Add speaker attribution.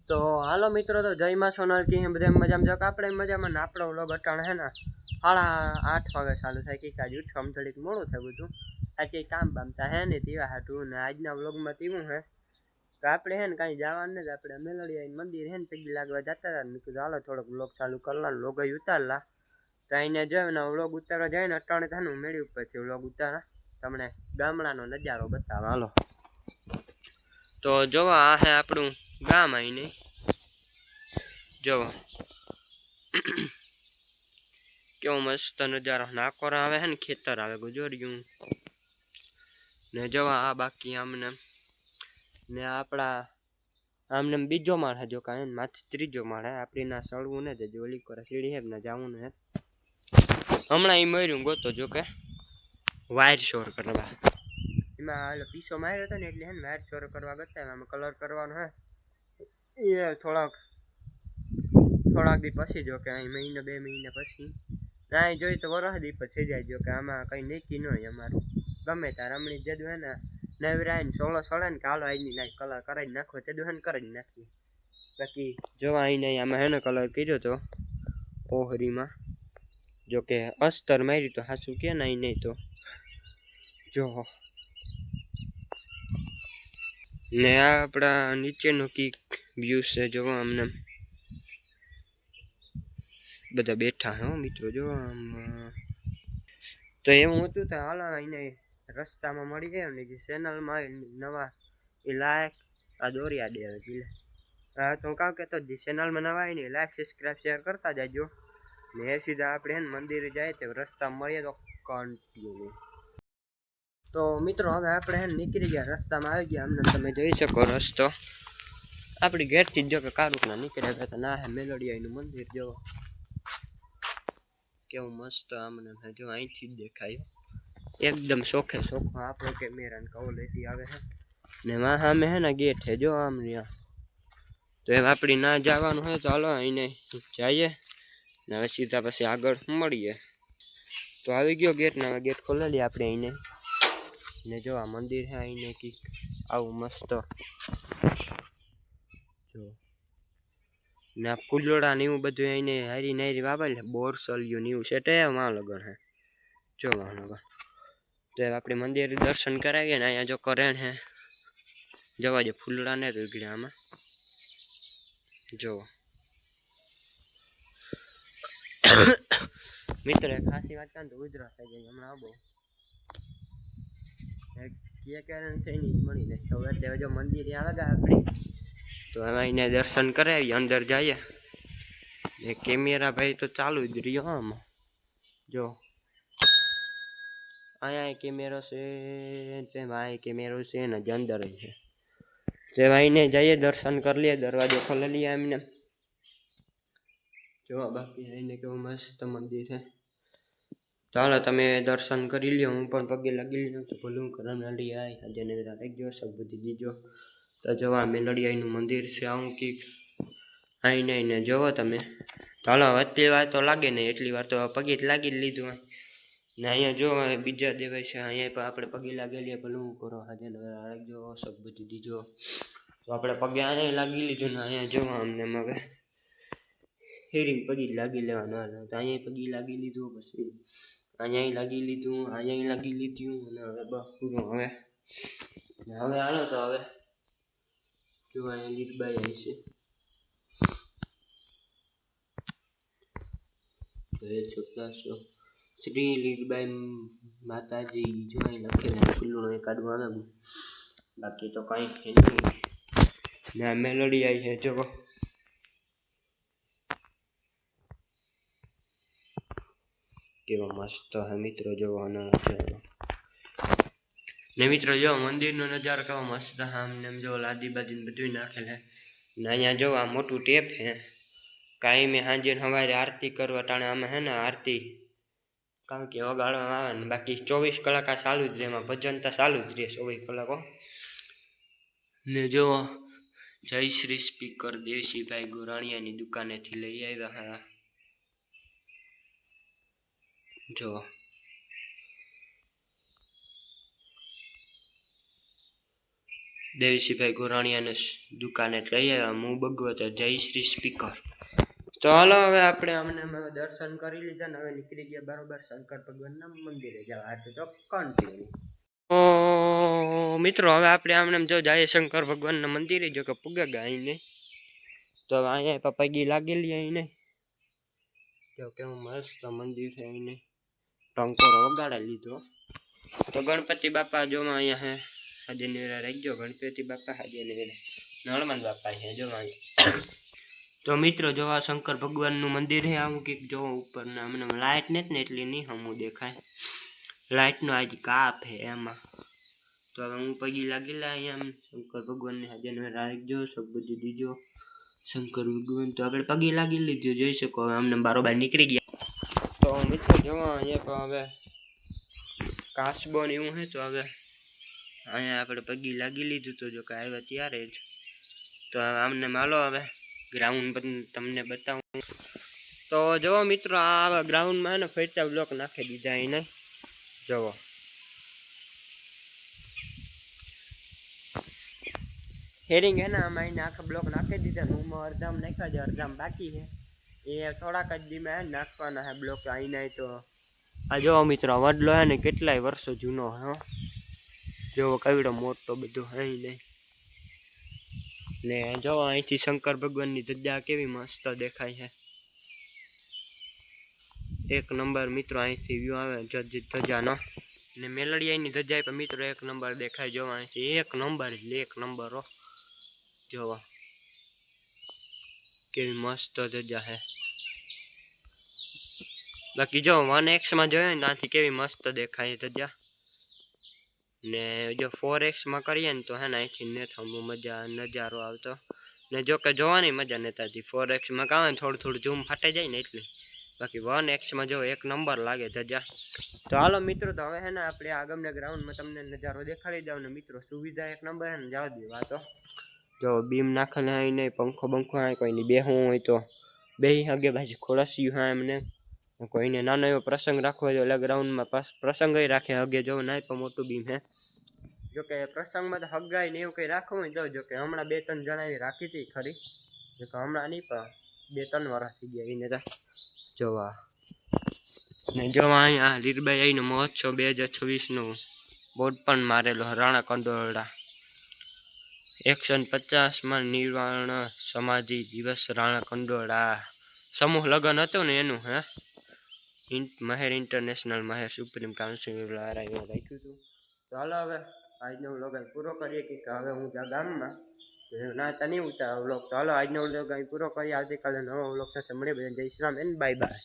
Speaker 1: तो हालो मित्रों, तो जय मां सोनल की बधे मजाम जो आपणे मजामां ने आपणो व्लॉग अटाणे है ने 8:30 वागे चालू थाय कि आज उठवामां थोड़ीक मोडुं थयुं बधुं। आज कई काम बाम था है नहीं तीवा हाटू ने आजना व्लॉग में तीवुं है तो आपणे है ने कहीं जवानुं नहीं, आपणे मेलडिया मंदिर है ने पगी लागवा जता रहा। मैं कीधुं हालो थोड़ोक व्लॉग चालू करला, व्लॉग उतारला तो अहींया जो ने व्लॉग उतारवा जाए ने अटाणे थाने मेळी उपरथी व्लॉग उतारा तमने गामडानो नजारो बतावा। हालो तो जो आ है आपणुं गाम आई नहीं जो क्यों मस्त नजारा नाकोर आवे है ने खेतर आवे गुजरिયું ने जो आ बाकी आमने ने आपड़ा आमने बीजो माळ है जो काई माथे त्रीजो माळ है आपड़ी ना सळवू ने जो ओली कोरा सीढ़ी है ना जावू ने हमणा ई मर्યું गोतो जो के वायर शोर करवा एमा आलो पीछो मार्यो तो ने એટલે है ने वायर शोर करवा गता आमे कलर करवानो है ये થોડાક દી પછી જો કે અહીં મહિને 2 મહિના પછી ના જોઈ તો વરહ દી પછી જાય જો કે આમાં કઈ નીકી ન હોય અમારું ગમે તાર રમણી જેદું હે ને નવરાઈને 16 સળે ને કે હાલો આજની નાઈ કલર કરાવી નાખો તેદું હે ને કરી નાખી બાકી જો અહીં નહીં આમાં હે ને કલર કર્યો તો ઓહરીમાં જો કે અસ્તર મારી તો હાસું કે નહીં નહીં તો જો ને આપણા નીચેનો કી વ્યૂ છે જો આમને બધા બેઠા હે મિત્રો જો આમ તો એવું હતું તો હાલો એને રસ્તામાં મળી ગયો ને જે ચેનલમાં નવા એ લાઈક આ દોરિયા દે એટલે હા તો કાં કે તો જે ચેનલમાં નવા આવી ને લાઈક સબસ્ક્રાઇબ શેર કરતા જાજો ને સીધા આપણે હે મંદિરે જાય તો રસ્તા મળીએ તો કન્ટિન્યુ તો મિત્રો હવે આપણે હે નીકળી ગયા રસ્તામાં આવી ગયા અમને તમે જોઈ શકો રસ્તો આપણી ઘેરથી જો કે કારુકના નીકળ્યા હતા ના હે મેલોડિયાનું મંદિર જો કેવું મસ્ત આમને જો અહીંથી જ દેખાય एकदम सोखे सोखो आपो कैमरा ने कहो लेती आवे है ने वहां सामे है ना गेट है जो आम रिया तो एम आपड़ी ना जावानुं है तो हालो अहीने जाइए ने હવે સીધા પછી આગળ મળીએ तो આવી ગયો गेट ने गेट खोलेली આપણે અહીને ने जो आ मंदिर है अहीने की आવું मस्त जो ने फूलोड़ा ने એવું બધું અહીને હારી નારી વાવેલ બોરસલિયું ને એવું સેટે માં લગન है जो वहां तो अपने मंदिर दर्शन कराइए ना यहाँ जो करेण है जवा जो फूलड़ा ने रुगड़ा में जो मित्र खासी बात कर तो गुजरात થઈ ગઈ હમણાં આવો કે કારણ થઈ ની મળી ને તો એટલે જો મંદિર આવેગા આપણી તો હવે એને દર્શન કરાવી અંદર જઈએ ને કેમેરા ભાઈ તો ચાલુ જ રહ્યો આમ જો आया कैमरो से भाई कैमरो से न अंदर है जे भाई ने जाइए दर्शन कर लिए दरवाजो खोल लिया हमने जो बाकी आईने केवो मस्त मंदिर है चालो तमे दर्शन करी लियो हूँ पण पगे लगी लीधुं तो भलुं करम नडी आई आज ने राखजो सब बुद्धि दीजो तो जो आ मेलडियानुं मंदिर से आऊं कि आईने ने जोवो तमे चालो एटली वार तो लागे नहीं एटली वार तो पगे लागी ज लीधुं ने अँ जो बीजा देवाय है अँ पर अपने पगे लागेली भलू करो हाजे राखजो सब बुद्धि दीजो तो अपने पगे अँ लागी लीधुं ने अँ जो अमने हवे हेरिंग पगी लागी लेवानो तो अँ पगी लागी लीधुं पछी अँ लागी लीधुं अँ लागी लीधुं अने हवे बस पूरो हवे हवे हालो तो हवे जो अँ लीधबाई आई छे तो ये छोटा सो श्री लीलबाई माताजी जो अँ लखे फूलों काढ़वा बाकी तो कई है नहीं मेलोडी आई है जो केवा मस्त है मित्रों जो ने मित्रों जो मंदिर नो नजारो केवा मस्त है आमने जो लादी बादी बधुं नाखेल है ने अहींया जो आ मोटू टेप है काई में हाजे हवारे आरती करवा टाणे आमे है ने आरती कारण के वगाड़वा आवे ने बाकी 24 कलाक चालू ज रहे एमां भजन तो चालू ज रहे 24 कलाक ने जो जय श्री स्पीकर देवसी भाई गोराणिया नी दुकाने थी लई आव्या है जो દેવસીભાઈ ગોરાણીયાને દુકાને લઈ આવ્યા હું બગવો તો જયશ્રી સ્પીકર. તો હાલો હવે આપણે અમને દર્શન કરી લીધા ને હવે નીકળી ગયા બરોબર શંકર ભગવાનના મંદિરે જવા તો કન્ટિન્યુ. તો મિત્રો હવે આપણે આમને જો જાય શંકર ભગવાનના મંદિરે જો કે પૂગે ગયા અહીં તો અહીંયા પગી લાગેલી અહીં જો કેવું મસ્ત મંદિર છે અહીં ટંકોરો વગાડી લીધો. તો ગણપતિ બાપા જો અહીંયા હે આજે નિરા રહી ગયો ગણપતિ બાપા આજે નિરા નળમંદ બાપા છે જો તો મિત્રો જો આ શંકર ભગવાનનું મંદિર છે આવું કંઈક જો ઉપર ને અમને લાઇટ નથી ને એટલી નહીં હમું દેખાય લાઇટનો આજ કાપ છે એમાં. તો હવે હું પગી લાગેલા અહીંયા શંકર ભગવાનને આજે રાખજો સબ બધું દીજો શંકર ભગવાન. તો આપણે પગી લાગી લીધું જોઈ શકો હવે અમને બારોબાર નીકળી ગયા. તો મિત્રો જોવા અહીંયા તો હવે કાસબો ને એવું છે તો હવે અહીંયા આપણે પગી લાગી લીધું તો જો કે આવ્યા ત્યારે જ. તો આમને માલો હવે ગ્રાઉન્ડ તમને બતાવું. તો જુઓ મિત્રો આ ગ્રાઉન્ડમાં ને ફરતા બ્લોક નાખી દીધા એને જુઓ. હેરિંગ હે ને આમાં એને આખા બ્લોક નાખી દીધા રૂમમાં અડધામ નાખ્યા છે અડધામ બાકી છે એ થોડાક જ દીમાં નાખવાના છે બ્લોક અહીંના. તો આ જુઓ મિત્રો વડલો હે ને કેટલાય વર્ષો જૂનો હે જોવો કવડો મોટો બધું અહીં નહીં ને જો અહીંથી શંકર ભગવાનની ધજા કેવી મસ્ત દેખાય છે એક નંબર મિત્રો. અહીંથી વ્યૂ આવે ધજાનો ને મેલડિયાની ધજા પણ મિત્રો એક નંબર દેખાય જો અહીંથી એક નંબર હો જોવો કેવી મસ્ત ધજા છે. બાકી જો 1x જોઈએ ને ત્યાંથી કેવી મસ્ત દેખાય ધજા ને જો 4x કરીએ ને તો હે ને અહીંથી ને થમું મજા નજારો આવતો ને જો કે જોવાની મજા નથી આવતી 4x કાવે ને થોડું ઝૂમ ફાટી જાય ને એટલે. બાકી 1x જો એક નંબર લાગે ધજા. તો હાલો મિત્રો તો હવે હે ને આપણે આગળના ગ્રાઉન્ડમાં તમને નજારો દેખાડી દઉં ને મિત્રો સુવિધા એક નંબર હે ને જવા દે વાતો જો બીમ નાખેલે અહીં નહીં પંખો બંખો હા કોઈની બેહવું હોય તો બેહી હગે પાછી ખોળસ્યું હા એમને કોઈને નાનો એવો પ્રસંગ રાખવો હોય તો એટલે ગ્રાઉન્ડમાં પ્રસંગ રાખે હગે જો ના પણ મોટું બીમ હે. જોકે પ્રસંગમાં તો હગાઈ ને એવું કંઈ રાખવું હોય તો જોકે હમણાં 2-3 જણા એવી રાખી હતી ખરી જોકે હમણાં નહીં પણ 2-3 વર્ષ થઈ ગયા એને તો જોવા. ને જોવા અહીંયા લીરબાઈ આવીને મહોત્સવ 2026નું બોર્ડ પણ મારેલો રાણા કંડોરડા 150માં નિર્વાણ સમાધિ દિવસ રાણા કંડોરડા સમૂહ લગ્ન હતું ને એનું હે મહેર ઇન્ટરનેશનલ મહેર સુપ્રીમ કાઉન્સિલ દ્વારા એવું રાખ્યું હતું. તો હાલો હવે આજનો વ્લોગ પૂરો કરીએ કે હવે હું ત્યાં ગામમાં ના તા નહીં ઉતાર વ્લોગ. તો હાલો આજનો વ્લોગ પૂરો કરીએ આવતીકાલે નવો વ્લોગ સાથે મળીએ. જય Shri Ram and bye bye.